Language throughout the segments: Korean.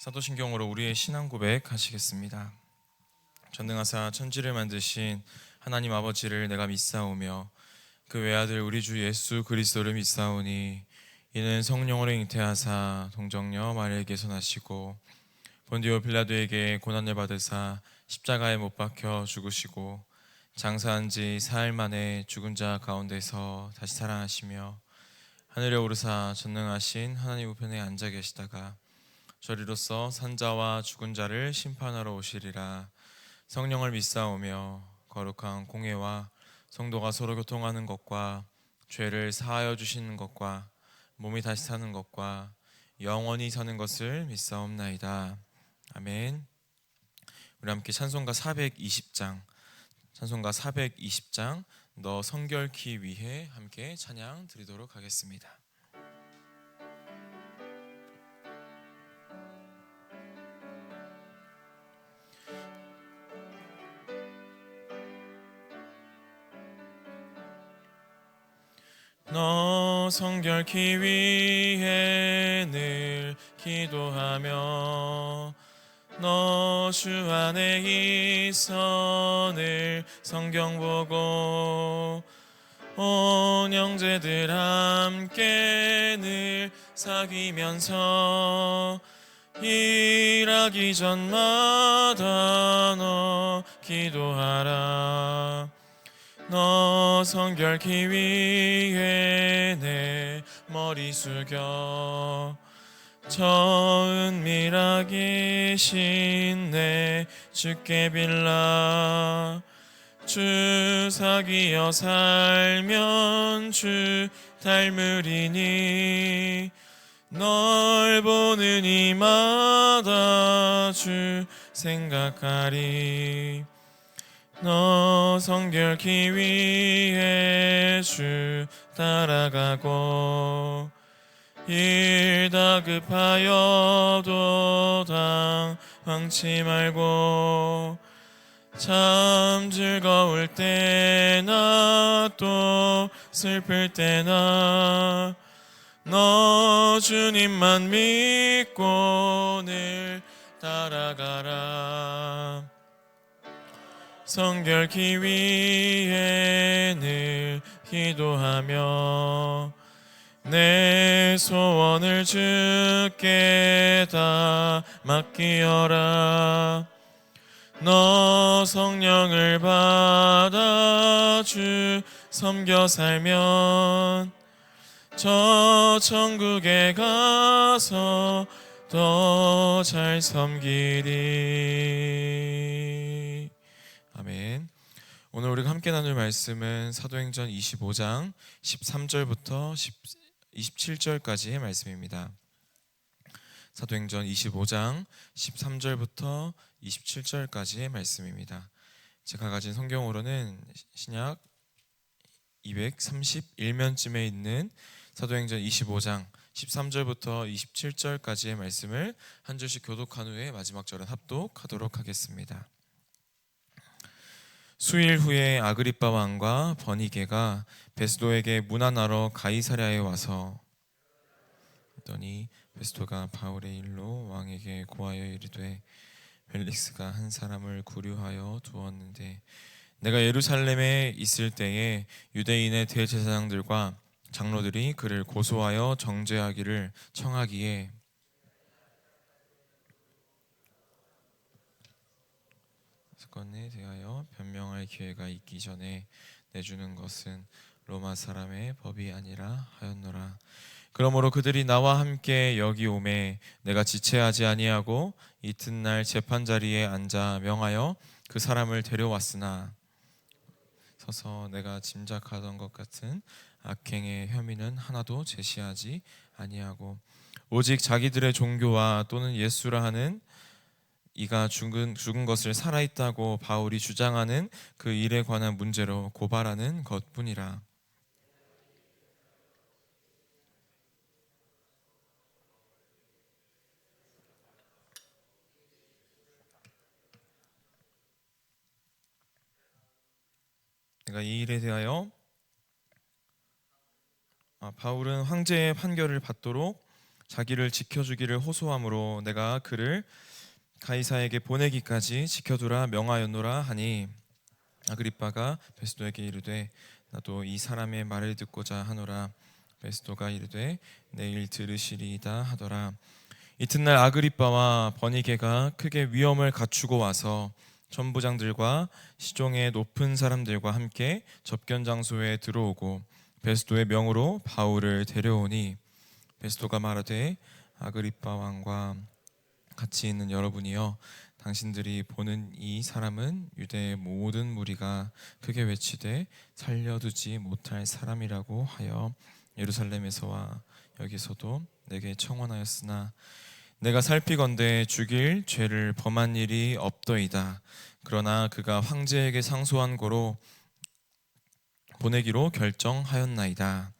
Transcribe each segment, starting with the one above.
사도신경으로 우리의 신앙 고백 하시겠습니다. 전능하사 천지를 만드신 하나님 아버지를 내가 믿사오며 그 외아들 우리 주 예수 그리스도를 믿사오니 이는 성령으로 잉태하사 동정녀 마리아에게서 나시고 본디오 빌라도에게 고난을 받으사 십자가에 못 박혀 죽으시고 장사한 지 사흘 만에 죽은 자 가운데서 다시 살아나시며 하늘에 오르사 전능하신 하나님 우편에 앉아 계시다가 저리로서 산자와 죽은 자를 심판하러 오시리라. 성령을 믿사오며 거룩한 공회와 성도가 서로 교통하는 것과 죄를 사하여 주시는 것과 몸이 다시 사는 것과 영원히 사는 것을 믿사옵나이다. 아멘. 우리 함께 찬송가 420장 너 성결케 위해 함께 찬양 드리도록 하겠습니다. 너 성결케 위해 늘 기도하며 너 주 안에 있어 늘 성경 보고 온 형제들 함께 늘 사귀면서 일하기 전마다 너 기도하라. 너 성결케 위해 내 머리 숙여 저 은밀하게 신 내 주께 빌라. 주 사귀어 살면 주 닮으리니 널 보는 이마다 주 생각하리. 너 성결케 위해 주 따라가고 일 다급하여도 당황치 말고 참 즐거울 때나 또 슬플 때나 너 주님만 믿고 늘 따라가라. 성결케 위해 늘 기도하며 내 소원을 주께 다 맡기어라. 너 성령을 받아 주 섬겨 살면 저 천국에 가서 더 잘 섬기리. 아멘. 오늘 우리가 함께 나눌 말씀은 사도행전 25장 13절부터 27절까지의 말씀입니다. 사도행전 25장 13절부터 27절까지의 말씀입니다. 제가 가진 성경으로는 신약 231면쯤에 있는 사도행전 25장 13절부터 27절까지의 말씀을 한 절씩 교독한 후에 마지막 절은 합독하도록 하겠습니다. 수일 후에 아그리빠 왕과 버니게가 베스도에게 문안하러 가이사랴에 와서 했더니 베스도가 바울의 일로 왕에게 고하여 이르되 벨릭스가 한 사람을 구류하여 두었는데 내가 예루살렘에 있을 때에 유대인의 대제사장들과 장로들이 그를 고소하여 정죄하기를 청하기에 사건에 대하여 변명할 기회가 있기 전에 내주는 것은 로마 사람의 법이 아니라 하였노라. 그러므로 그들이 나와 함께 여기 오매 내가 지체하지 아니하고 이튿날 재판 자리에 앉아 명하여 그 사람을 데려왔으나 서서 내가 짐작하던 것 같은 악행의 혐의는 하나도 제시하지 아니하고 오직 자기들의 종교와 또는 예수라 하는 이가 죽은 것을 살아있다고 바울이 주장하는 그 일에 관한 문제로 고발하는 것뿐이라. 내가 이 일에 대하여 바울은 황제의 판결을 받도록 자기를 지켜주기를 호소함으로 내가 그를 가이사에게 보내기까지 지켜두라 명하였노라 하니 아그리빠가 베스도에게 이르되 나도 이 사람의 말을 듣고자 하노라. 베스도가 이르되 내일 들으시리이다 하더라. 이튿날 아그리빠와 버니게가 크게 위험을 갖추고 와서 천부장들과 시종의 높은 사람들과 함께 접견 장소에 들어오고 베스도의 명으로 바울을 데려오니 베스도가 말하되 아그리빠 왕과 같이 있는 여러분이여 당신들이 보는 이 사람은 유대의 모든 무리가 크게 외치되 살려두지 못할 사람이라고 하여 예루살렘에서와 여기서도 내게 청원하였으나 내가 살피건대 죽일 죄를 범한 일이 없더이다. 그러나 그가 황제에게 상소한 고로 보내기로 결정하였나이다.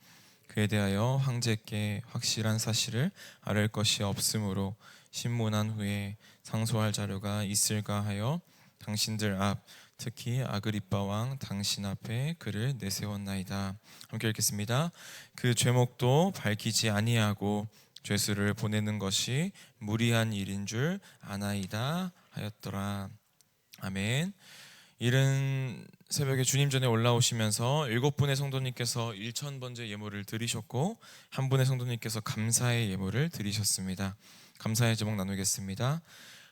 그에 대하여 황제께 확실한 사실을 아뢰 것이 없으므로 신문한 후에 상소할 자료가 있을까 하여 당신들 앞 특히 아그리빠 왕 당신 앞에 그를 내세웠나이다. 함께 읽겠습니다. 그 죄목도 밝히지 아니하고 죄수를 보내는 것이 무리한 일인 줄 아나이다 하였더라. 아멘. 이른 새벽에 주님 전에 올라오시면서 7분의 성도님께서 1000번째 예물을 드리셨고 한 분의 성도님께서 감사의 예물을 드리셨습니다. 감사의 제목 나누겠습니다.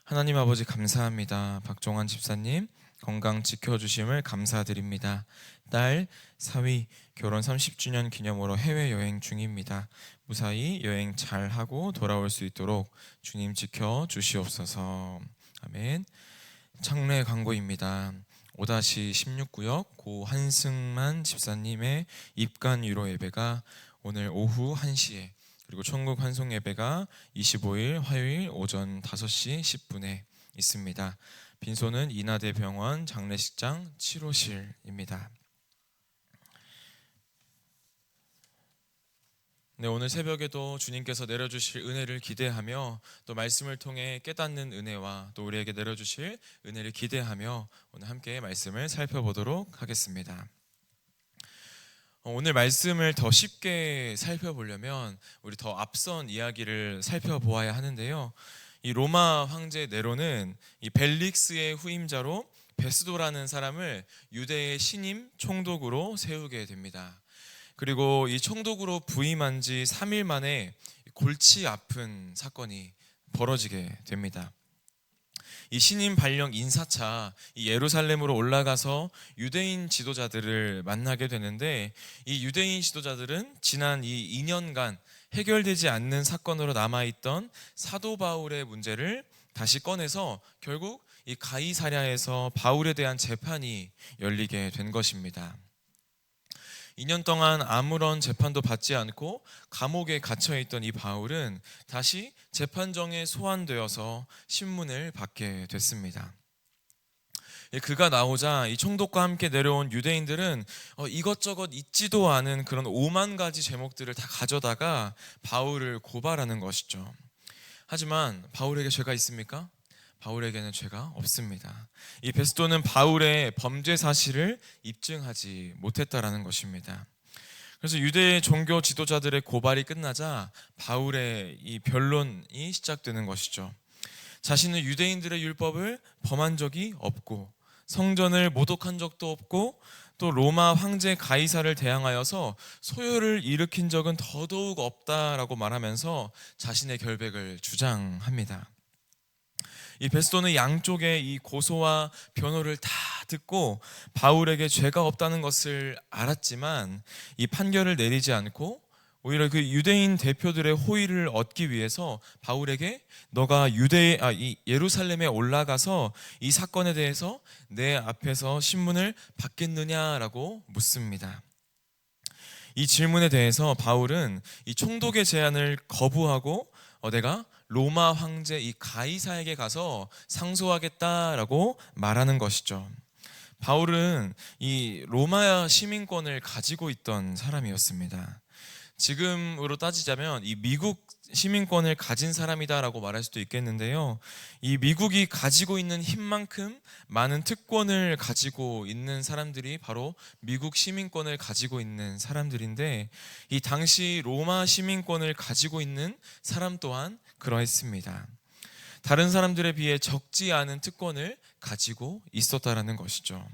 하나님 아버지 감사합니다. 박종환 집사님 건강 지켜주심을 감사드립니다. 딸 사위 결혼 30주년 기념으로 해외여행 중입니다. 무사히 여행 잘하고 돌아올 수 있도록 주님 지켜주시옵소서. 아멘. 창례 광고입니다. 5-16구역 고 한승만 집사님의 입간 위로 예배가 오늘 오후 1시에 그리고 천국 환송 예배가 25일 화요일 오전 5시 10분에 있습니다. 빈소는 인하대병원 장례식장 7호실입니다. 네, 오늘 새벽에도 주님께서 내려주실 은혜를 기대하며 또 말씀을 통해 깨닫는 은혜와 또 우리에게 내려주실 은혜를 기대하며 오늘 함께 말씀을 살펴보도록 하겠습니다. 오늘 말씀을 더 쉽게 살펴보려면 우리 더 앞선 이야기를 살펴보아야 하는데요. 이 로마 황제 네로는 이 벨릭스의 후임자로 베스도라는 사람을 유대의 신임 총독으로 세우게 됩니다. 그리고 이 총독으로 부임한 지 3일 만에 골치 아픈 사건이 벌어지게 됩니다. 이 신임 발령 인사차 이 예루살렘으로 올라가서 유대인 지도자들을 만나게 되는데 이 유대인 지도자들은 지난 이 2년간 해결되지 않는 사건으로 남아있던 사도 바울의 문제를 다시 꺼내서 결국 이 가이사랴에서 바울에 대한 재판이 열리게 된 것입니다. 2년 동안 아무런 재판도 받지 않고 감옥에 갇혀있던 이 바울은 다시 재판정에 소환되어서 신문을 받게 됐습니다. 그가 나오자 이 총독과 함께 내려온 유대인들은 이것저것 있지도 않은 그런 5만 가지 제목들을 다 가져다가 바울을 고발하는 것이죠. 하지만 바울에게 죄가 있습니까? 바울에게는 죄가 없습니다. 이 베스도는 바울의 범죄 사실을 입증하지 못했다라는 것입니다. 그래서 유대의 종교 지도자들의 고발이 끝나자 바울의 이 변론이 시작되는 것이죠. 자신은 유대인들의 율법을 범한 적이 없고 성전을 모독한 적도 없고 또 로마 황제 가이사를 대항하여서 소요를 일으킨 적은 더더욱 없다라고 말하면서 자신의 결백을 주장합니다. 이 베스도는 양쪽의 이 고소와 변호를 다 듣고 바울에게 죄가 없다는 것을 알았지만 이 판결을 내리지 않고 오히려 그 유대인 대표들의 호의를 얻기 위해서 바울에게 너가 이 예루살렘에 올라가서 이 사건에 대해서 내 앞에서 신문을 받겠느냐라고 묻습니다. 이 질문에 대해서 바울은 이 총독의 제안을 거부하고 내가 로마 황제 이 가이사에게 가서 상소하겠다라고 말하는 것이죠. 바울은 이 로마 시민권을 가지고 있던 사람이었습니다. 지금으로 따지자면 이 미국 시민권을 가진 사람이다라고 말할 수도 있겠는데요. 이 미국이 가지고 있는 힘만큼 많은 특권을 가지고 있는 사람들이 바로 미국 시민권을 가지고 있는 사람들인데, 이 당시 로마 시민권을 가지고 있는 사람 또한 그러했습니다. 다른 사람들에 비해 적지 않은 특권을 가지고 있었다라는 것이죠.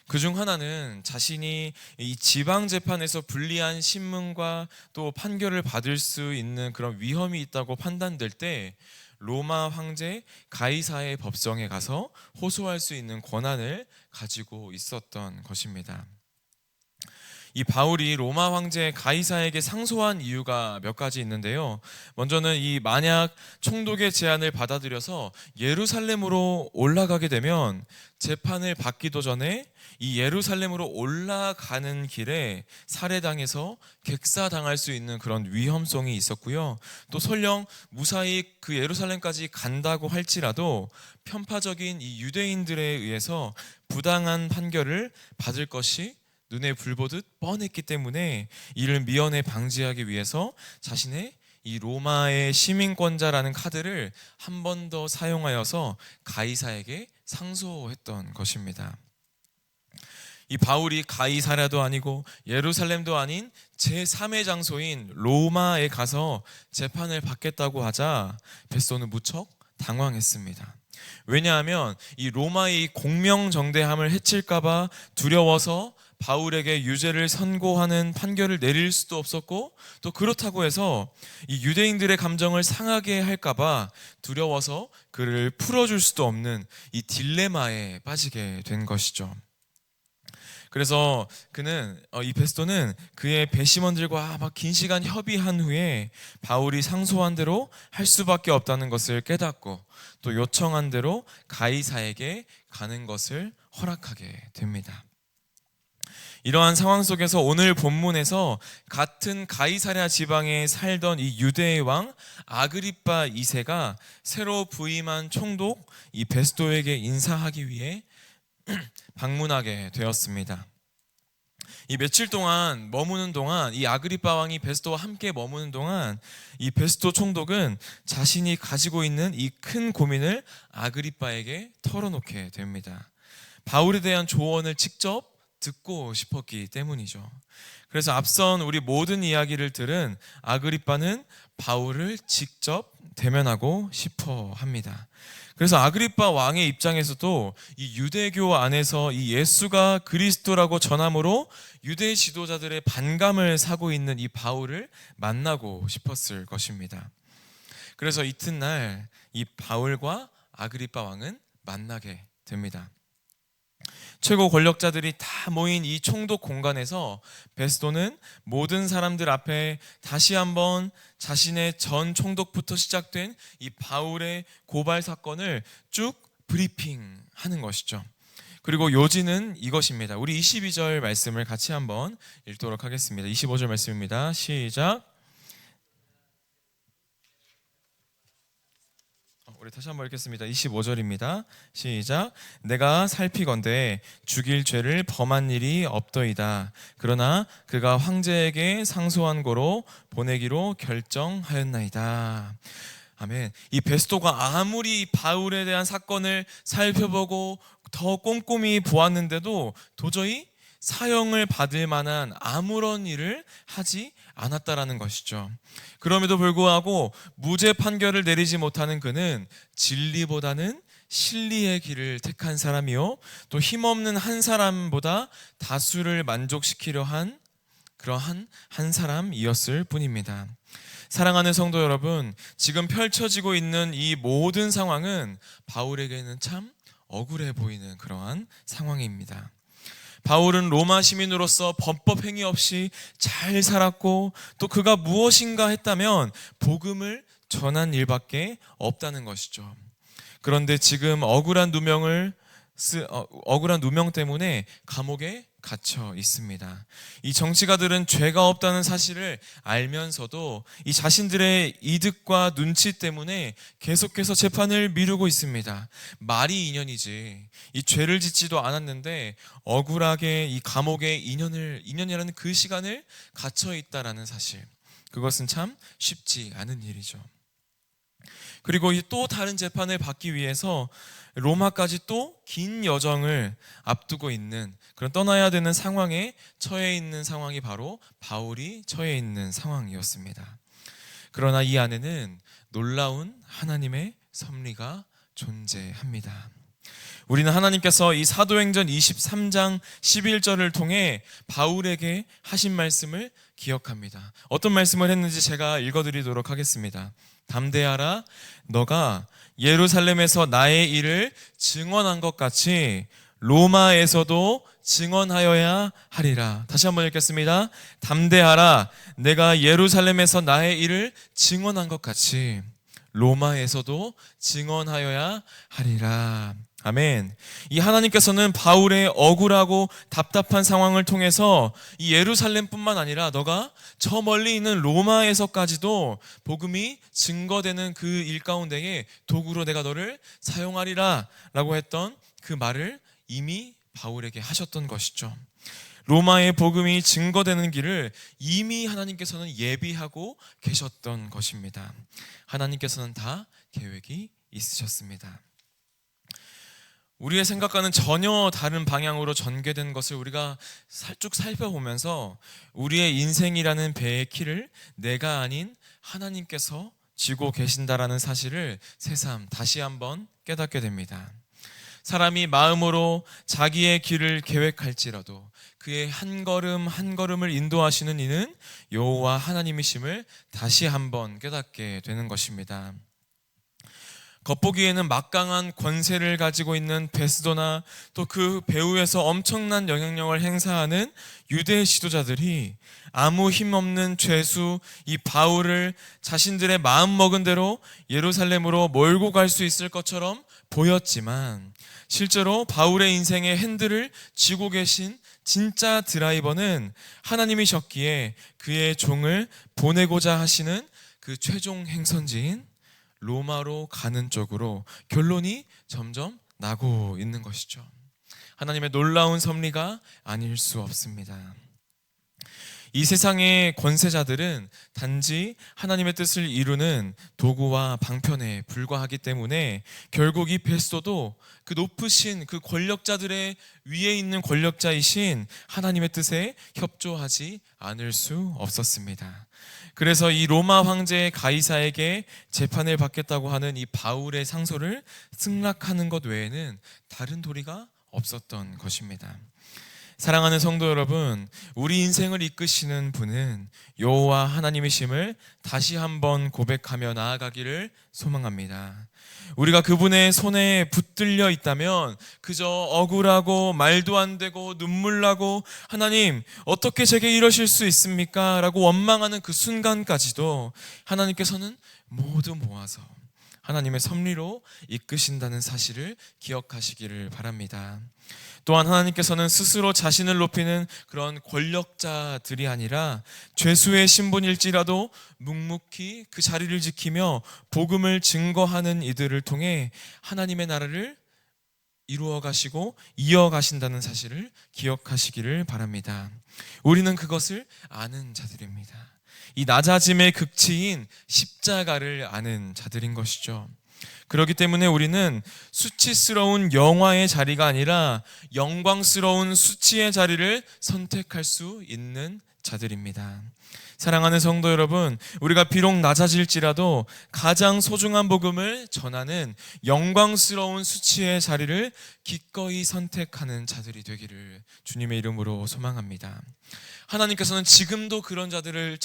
그중 하나는 자신이 이 지방 재판에서 불리한 신문과 또 판결을 받을 수 있는 그런 위험이 있다고 판단될 때 로마 황제 가이사의 법정에 가서 호소할 수 있는 권한을 가지고 있었던 것입니다. 이 바울이 로마 황제 가이사에게 상소한 이유가 몇 가지 있는데요. 먼저는 이 만약 총독의 제안을 받아들여서 예루살렘으로 올라가게 되면 재판을 받기도 전에 이 예루살렘으로 올라가는 길에 살해당해서 객사당할 수 있는 그런 위험성이 있었고요. 또 설령 무사히 그 예루살렘까지 간다고 할지라도 편파적인 이 유대인들에 의해서 부당한 판결을 받을 것이 눈에 불보듯 뻔했기 때문에 이를 미연에 방지하기 위해서 자신의 이 로마의 시민권자라는 카드를 한 번 더 사용하여서 가이사에게 상소했던 것입니다. 이 바울이 가이사랴도 아니고 예루살렘도 아닌 제3의 장소인 로마에 가서 재판을 받겠다고 하자 베스토는 무척 당황했습니다. 왜냐하면 이 로마의 공명정대함을 해칠까봐 두려워서 바울에게 유죄를 선고하는 판결을 내릴 수도 없었고, 또 그렇다고 해서 이 유대인들의 감정을 상하게 할까봐 두려워서 그를 풀어줄 수도 없는 이 딜레마에 빠지게 된 것이죠. 그래서 이 베스토는 그의 배심원들과 막 긴 시간 협의한 후에 바울이 상소한 대로 할 수밖에 없다는 것을 깨닫고 또 요청한 대로 가이사에게 가는 것을 허락하게 됩니다. 이러한 상황 속에서 오늘 본문에서 같은 가이사랴 지방에 살던 이 유대의 왕 아그리빠 2세가 새로 부임한 총독 이 베스토에게 인사하기 위해 방문하게 되었습니다. 이 며칠 동안 머무는 동안 이 아그리빠 왕이 베스토와 함께 머무는 동안 이 베스토 총독은 자신이 가지고 있는 이 큰 고민을 아그리빠에게 털어놓게 됩니다. 바울에 대한 조언을 직접 듣고 싶었기 때문이죠. 그래서 앞선 우리 모든 이야기를 들은 아그리빠는 바울을 직접 대면하고 싶어 합니다. 그래서 아그리빠 왕의 입장에서도 이 유대교 안에서 이 예수가 그리스도라고 전함으로 유대 지도자들의 반감을 사고 있는 이 바울을 만나고 싶었을 것입니다. 그래서 이튿날 이 바울과 아그리빠 왕은 만나게 됩니다. 최고 권력자들이 다 모인 이 총독 공간에서 베스토는 모든 사람들 앞에 다시 한번 자신의 전 총독부터 시작된 이 바울의 고발 사건을 쭉 브리핑하는 것이죠. 그리고 요지는 이것입니다. 우리 22절 말씀을 같이 한번 읽도록 하겠습니다. 25절 말씀입니다. 시작. 우리 다시 한번 읽겠습니다. 25절입니다. 시작. 내가 살피건대 죽일 죄를 범한 일이 없더이다. 그러나 그가 황제에게 상소한 고로 보내기로 결정하였나이다. 아멘. 이 베스토가 아무리 바울에 대한 사건을 살펴보고 더 꼼꼼히 보았는데도 도저히 사형을 받을 만한 아무런 일을 하지 않았다라는 것이죠. 그럼에도 불구하고 무죄 판결을 내리지 못하는 그는 진리보다는 실리의 길을 택한 사람이요, 또 힘없는 한 사람보다 다수를 만족시키려 한 그러한 한 사람이었을 뿐입니다. 사랑하는 성도 여러분, 지금 펼쳐지고 있는 이 모든 상황은 바울에게는 참 억울해 보이는 그러한 상황입니다. 바울은 로마 시민으로서 범법 행위 없이 잘 살았고 또 그가 무엇인가 했다면 복음을 전한 일밖에 없다는 것이죠. 그런데 지금 억울한 누명 때문에 감옥에 갇혀 있습니다. 이 정치가들은 죄가 없다는 사실을 알면서도 이 자신들의 이득과 눈치 때문에 계속해서 재판을 미루고 있습니다. 말이 2년이지 이 죄를 짓지도 않았는데 억울하게 이 감옥에 2년이라는 그 시간을 갇혀 있다라는 사실, 그것은 참 쉽지 않은 일이죠. 그리고 이 또 다른 재판을 받기 위해서 로마까지 또 긴 여정을 앞두고 있는 그런 떠나야 되는 상황에 처해 있는 상황이 바로 바울이 처해 있는 상황이었습니다. 그러나 이 안에는 놀라운 하나님의 섭리가 존재합니다. 우리는 하나님께서 이 사도행전 23장 11절을 통해 바울에게 하신 말씀을 기억합니다. 어떤 말씀을 했는지 제가 읽어드리도록 하겠습니다. 담대하라, 너가 예루살렘에서 나의 일을 증언한 것 같이 로마에서도 증언하여야 하리라. 다시 한번 읽겠습니다. 담대하라, 내가 예루살렘에서 나의 일을 증언한 것 같이 로마에서도 증언하여야 하리라. 아멘. 이 하나님께서는 바울의 억울하고 답답한 상황을 통해서 이 예루살렘뿐만 아니라 너가 저 멀리 있는 로마에서까지도 복음이 증거되는 그 일 가운데에 도구로 내가 너를 사용하리라 라고 했던 그 말을 이미 바울에게 하셨던 것이죠. 로마의 복음이 증거되는 길을 이미 하나님께서는 예비하고 계셨던 것입니다. 하나님께서는 다 계획이 있으셨습니다. 우리의 생각과는 전혀 다른 방향으로 전개된 것을 우리가 쭉 살펴보면서 우리의 인생이라는 배의 키를 내가 아닌 하나님께서 쥐고 계신다라는 사실을 새삼 다시 한번 깨닫게 됩니다. 사람이 마음으로 자기의 길을 계획할지라도 그의 한 걸음 한 걸음을 인도하시는 이는 여호와 하나님이심을 다시 한번 깨닫게 되는 것입니다. 겉보기에는 막강한 권세를 가지고 있는 베스도나 또 그 배후에서 엄청난 영향력을 행사하는 유대 지도자들이 아무 힘없는 죄수 이 바울을 자신들의 마음먹은 대로 예루살렘으로 몰고 갈 수 있을 것처럼 보였지만 실제로 바울의 인생의 핸들을 쥐고 계신 진짜 드라이버는 하나님이셨기에 그의 종을 보내고자 하시는 그 최종 행선지인 로마로 가는 쪽으로 결론이 점점 나고 있는 것이죠. 하나님의 놀라운 섭리가 아닐 수 없습니다. 이 세상의 권세자들은 단지 하나님의 뜻을 이루는 도구와 방편에 불과하기 때문에 결국 이 베스도도 그 높으신 그 권력자들의 위에 있는 권력자이신 하나님의 뜻에 협조하지 않을 수 없었습니다. 그래서 이 로마 황제 가이사에게 재판을 받겠다고 하는 이 바울의 상소를 승낙하는 것 외에는 다른 도리가 없었던 것입니다. 사랑하는 성도 여러분, 우리 인생을 이끄시는 분은 여호와 하나님이심을 다시 한번 고백하며 나아가기를 소망합니다. 우리가 그분의 손에 붙들려 있다면 그저 억울하고 말도 안 되고 눈물 나고 하나님 어떻게 제게 이러실 수 있습니까? 라고 원망하는 그 순간까지도 하나님께서는 모두 모아서 하나님의 섭리로 이끄신다는 사실을 기억하시기를 바랍니다. 또한 하나님께서는 스스로 자신을 높이는 그런 권력자들이 아니라 죄수의 신분일지라도 묵묵히 그 자리를 지키며 복음을 증거하는 이들을 통해 하나님의 나라를 이루어 가시고 이어 가신다는 사실을 기억하시기를 바랍니다. 우리는 그것을 아는 자들입니다. 이 낮아짐의 극치인 십자가를 아는 자들인 것이죠. 그렇기 때문에 우리는 수치스러운 영화의 자리가 아니라 영광스러운 수치의 자리를 선택할 수 있는 자들입니다. 사랑하는 성도 여러분, 우리가 비록 낮아질지라도 가장 소중한 복음을 전하는 영광스러운 수치의 자리를 기꺼이 선택하는 자들이 되기를 주님의 이름으로 소망합니다. 하나님께서는 지금도 그런 자들을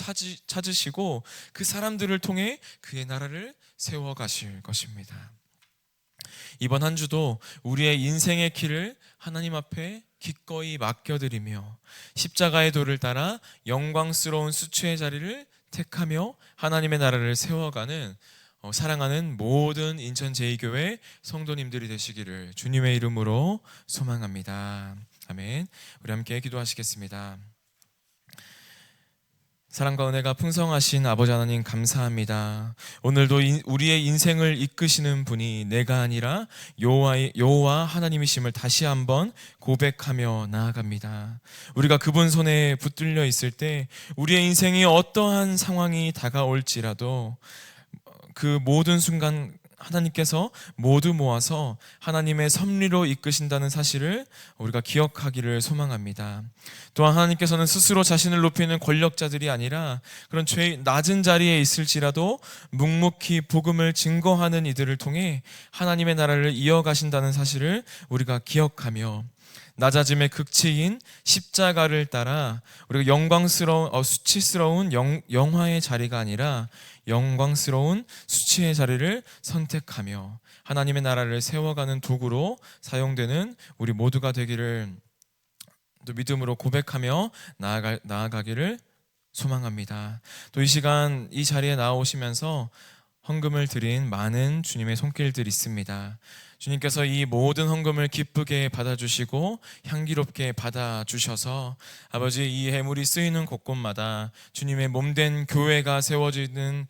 찾으시고 그 사람들을 통해 그의 나라를 세워가실 것입니다. 이번 한 주도 우리의 인생의 길을 하나님 앞에 기꺼이 맡겨드리며 십자가의 도를 따라 영광스러운 수치의 자리를 택하며 하나님의 나라를 세워가는 사랑하는 모든 인천 제2교회 성도님들이 되시기를 주님의 이름으로 소망합니다. 아멘. 우리 함께 기도하시겠습니다. 사랑과 은혜가 풍성하신 아버지 하나님 감사합니다. 오늘도 우리의 인생을 이끄시는 분이 내가 아니라 여호와 하나님이심을 다시 한번 고백하며 나아갑니다. 우리가 그분 손에 붙들려 있을 때 우리의 인생이 어떠한 상황이 다가올지라도 그 모든 순간 하나님께서 모두 모아서 하나님의 섭리로 이끄신다는 사실을 우리가 기억하기를 소망합니다. 또한 하나님께서는 스스로 자신을 높이는 권력자들이 아니라 그런 낮은 자리에 있을지라도 묵묵히 복음을 증거하는 이들을 통해 하나님의 나라를 이어가신다는 사실을 우리가 기억하며 낮아짐의 극치인 십자가를 따라 우리가 수치스러운 영화의 자리가 아니라 영광스러운 수치의 자리를 선택하며 하나님의 나라를 세워가는 도구로 사용되는 우리 모두가 되기를 또 믿음으로 고백하며 나아가기를 소망합니다. 또 이 시간 이 자리에 나오시면서 헌금을 드린 많은 주님의 손길들이 있습니다. 주님께서 이 모든 헌금을 기쁘게 받아주시고 향기롭게 받아주셔서 아버지 이 해물이 쓰이는 곳곳마다 주님의 몸된 교회가 세워지는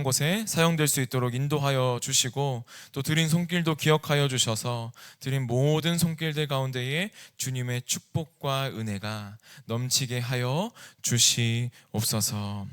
곳에 사용될 수 있도록 인도하여 주시고 또 드린 손길도 기억하여 주셔서 드린 모든 손길들 가운데에 주님의 축복과 은혜가 넘치게 하여 주시옵소서.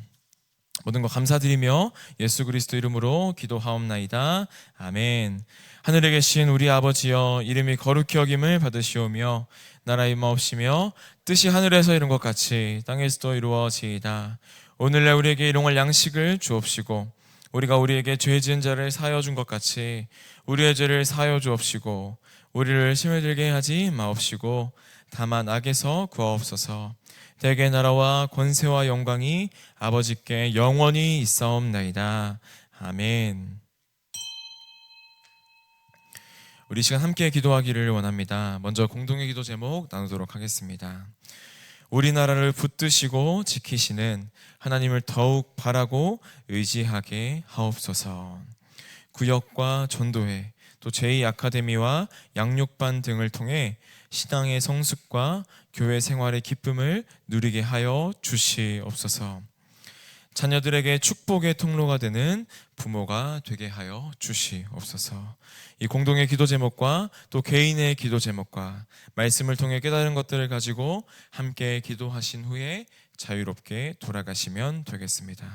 모든 것 감사드리며 예수 그리스도 이름으로 기도하옵나이다. 아멘. 하늘에 계신 우리 아버지여, 이름이 거룩히 여김을 받으시오며 나라의 임하옵시며 뜻이 하늘에서 이룬 것 같이 땅에서도 이루어지이다. 오늘날 우리에게 일용할 양식을 주옵시고 우리가 우리에게 죄 지은 자를 사하여 준 것 같이 우리의 죄를 사하여 주옵시고 우리를 시험에 들게 하지 마옵시고 다만 악에서 구하옵소서. 대개 나라와 권세와 영광이 아버지께 영원히 있사옵나이다. 아멘. 우리 시간 함께 기도하기를 원합니다. 먼저 공동의 기도 제목 나누도록 하겠습니다. 우리나라를 붙드시고 지키시는 하나님을 더욱 바라고 의지하게 하옵소서. 구역과 전도회, 또 제2아카데미와 양육반 등을 통해 신앙의 성숙과 교회 생활의 기쁨을 누리게 하여 주시옵소서. 자녀들에게 축복의 통로가 되는 부모가 되게 하여 주시옵소서. 이 공동의 기도 제목과 또 개인의 기도 제목과 말씀을 통해 깨달은 것들을 가지고 함께 기도하신 후에 자유롭게 돌아가시면 되겠습니다.